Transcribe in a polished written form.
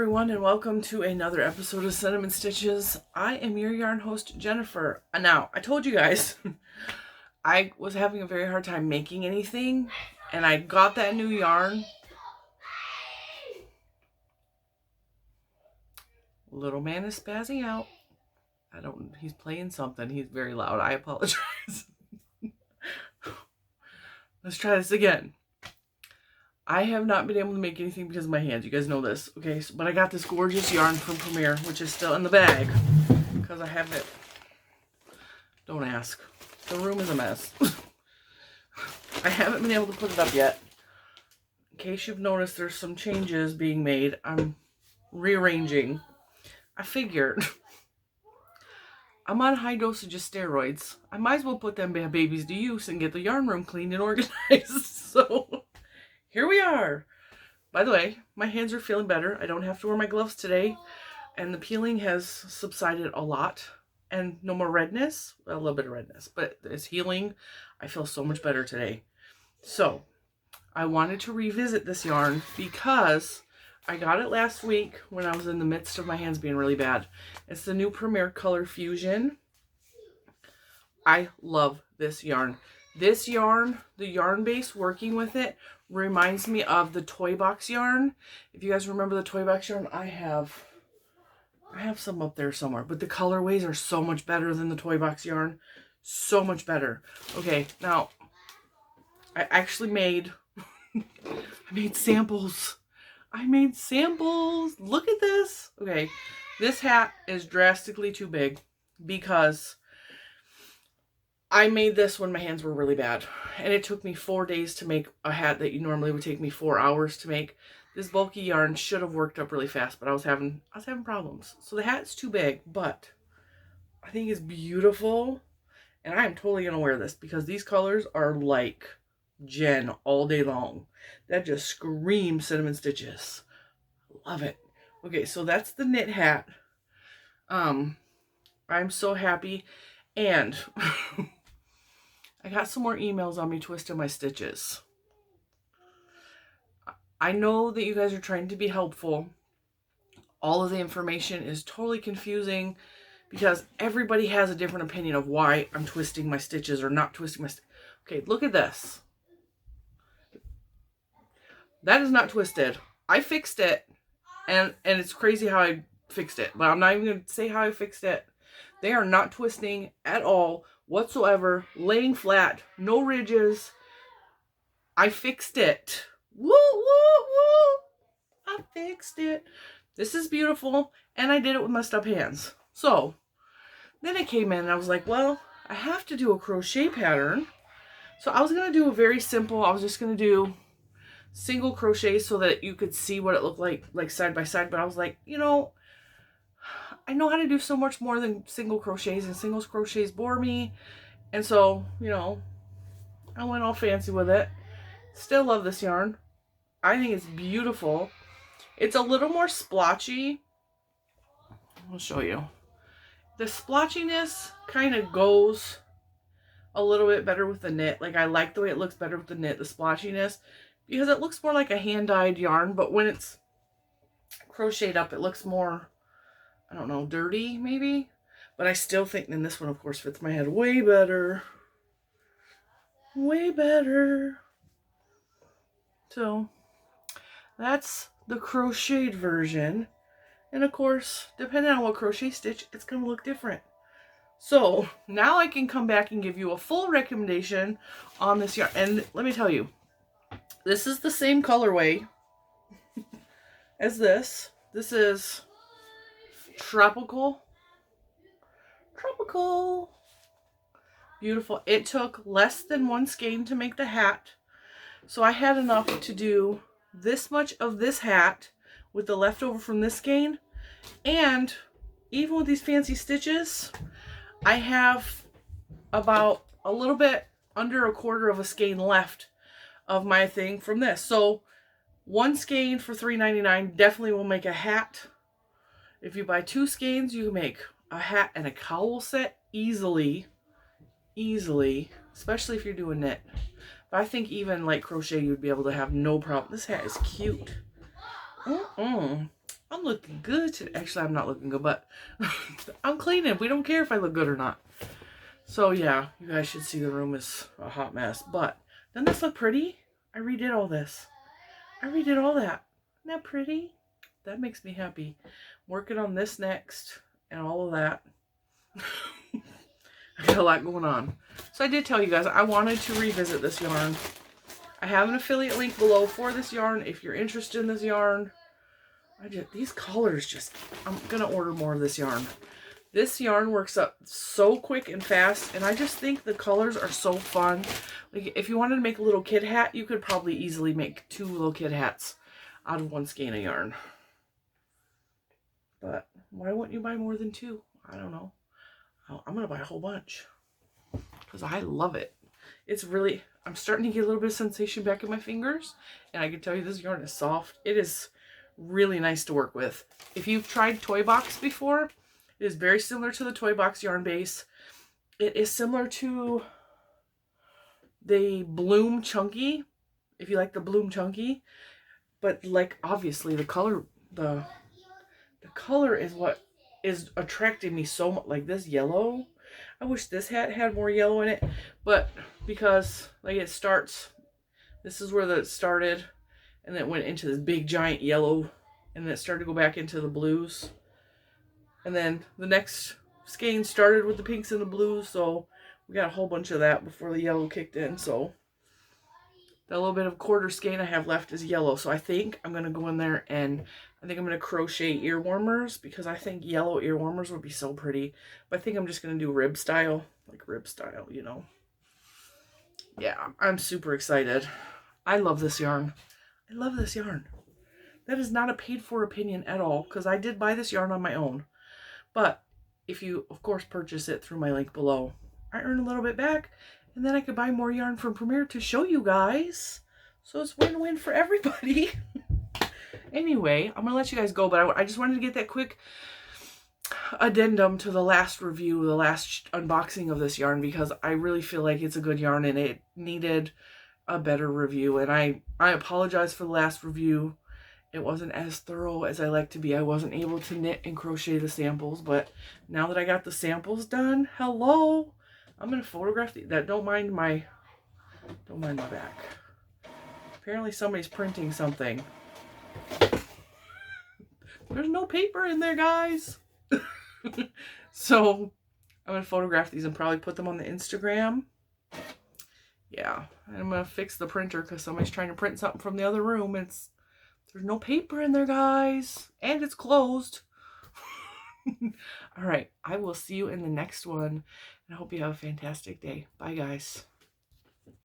everyone, and welcome to another episode of Cinnamon Stitches. I am your yarn host, Jennifer. Now, I told you guys I was having a very hard time making anything, and I got that new yarn. Little man is spazzing out. He's playing something. He's very loud. I apologize. Let's try this again. I have not been able to make anything because of my hands. You guys know this. Okay, but I got this gorgeous yarn from Premier, which is still in the bag because I have it. Don't ask. The room is a mess. I haven't been able to put it up yet. In case you've noticed, there's some changes being made. I'm rearranging. I figured I'm on high dosage of steroids. I might as well put them babies to use and get the yarn room cleaned and organized. So here we are. By the way, my hands are feeling better. I don't have to wear my gloves today. And the peeling has subsided a lot. And no more redness. Well, a little bit of redness. But it's healing. I feel so much better today. So, I wanted to revisit this yarn because I got it last week when I was in the midst of my hands being really bad. It's the new Premier Colorfushion. I love this yarn. This yarn, the yarn base working with it, reminds me of the toy box yarn. If you guys remember the toy box yarn, I have some up there somewhere, but the colorways are so much better than the toy box yarn. So much better. Okay, now I actually made I made samples. Look at this. Okay, this hat is drastically too big because I made this when my hands were really bad, and it took me 4 days to make a hat that you normally would take me 4 hours to make. This bulky yarn should have worked up really fast, but I was having problems. So the hat's too big, but I think it's beautiful, and I am totally gonna wear this because these colors are like Jen all day long. That just screams Cinnamon Stitches. Love it. Okay, so that's the knit hat. I'm so happy, and I got some more emails on me twisting my stitches. I know that you guys are trying to be helpful. All of the information is totally confusing because everybody has a different opinion of why I'm twisting my stitches or not twisting my stitches. Okay, look at this. That is not twisted. I fixed it, and it's crazy how I fixed it, but I'm not even going to say how I fixed it. They are not twisting at all whatsoever, laying flat, no ridges. I fixed it. Woo, woo, woo. I fixed it. This is beautiful, and I did it with my stub hands. So, then it came in, and I was like, well, I have to do a crochet pattern. So I was going to do a very simple, I was just going to do single crochet so that you could see what it looked like side by side. But I was like, you know, I know how to do so much more than single crochets, and singles crochets bore me. And so, you know, I went all fancy with it. Still love this yarn. I think it's beautiful. It's a little more splotchy. I'll show you. The splotchiness kind of goes a little bit better with the knit. Like, I like the way it looks better with the knit, the splotchiness, because it looks more like a hand-dyed yarn, but when it's crocheted up, it looks more, I don't know, dirty maybe. But I still think then this one, of course, fits my head way better. Way better. So that's the crocheted version. And of course, depending on what crochet stitch, it's going to look different. So now I can come back and give you a full recommendation on this yarn. And let me tell you, this is the same colorway as this. This is Tropical. Beautiful. It took less than one skein to make the hat. So I had enough to do this much of this hat with the leftover from this skein. And even with these fancy stitches, I have about a little bit under a quarter of a skein left of my thing from this. So one skein for $3.99 definitely will make a hat. If you buy 2 skeins, you can make a hat and a cowl set easily, especially if you're doing knit. But I think even like crochet, you'd be able to have no problem. This hat is cute. I'm looking good today. Actually, I'm not looking good, but I'm cleaning. We don't care if I look good or not. So yeah, you guys should see the room is a hot mess. But doesn't this look pretty? I redid all this. I redid all that. Isn't that pretty? That makes me happy. Working on this next and all of that. I got a lot going on. So I did tell you guys I wanted to revisit this yarn. I have an affiliate link below for this yarn if you're interested in this yarn. These colors just, I'm going to order more of this yarn. This yarn works up so quick and fast, and I just think the colors are so fun. Like, if you wanted to make a little kid hat, you could probably easily make 2 little kid hats out of 1 skein of yarn. But why wouldn't you buy more than 2? I don't know. I'm going to buy a whole bunch because I love it. It's really, I'm starting to get a little bit of sensation back in my fingers, and I can tell you this yarn is soft. It is really nice to work with. If you've tried Toy Box before, it is very similar to the Toy Box yarn base. It is similar to the Bloom Chunky, if you like the Bloom Chunky. But like, obviously the color is what is attracting me so much. Like this yellow, I wish this hat had more yellow in it, but because like it starts, this is where it started, and then it went into this big giant yellow, and then it started to go back into the blues, and then the next skein started with the pinks and the blues, so we got a whole bunch of that before the yellow kicked in. So the little bit of quarter skein I have left is yellow, so I think I'm going to go in there and I think I'm going to crochet ear warmers, because I think yellow ear warmers would be so pretty. But I think I'm just going to do rib style, like rib style, you know. Yeah, I'm super excited. I love this yarn. I love this yarn. That is not a paid for opinion at all, because I did buy this yarn on my own. But if you, of course, purchase it through my link below, I earn a little bit back, and then I could buy more yarn from Premier to show you guys. So it's win-win for everybody. Anyway, I'm going to let you guys go, but I just wanted to get that quick addendum to the last review, the last unboxing of this yarn, because I really feel like it's a good yarn and it needed a better review. And I apologize for the last review. It wasn't as thorough as I like to be. I wasn't able to knit and crochet the samples, but now that I got the samples done, hello, I'm going to photograph that. Don't mind my back. Apparently somebody's printing something. There's no paper in there, guys. So I'm going to photograph these and probably put them on the Instagram. Yeah, I'm going to fix the printer because somebody's trying to print something from the other room. There's no paper in there, guys. And it's closed. All right, I will see you in the next one. And I hope you have a fantastic day. Bye, guys.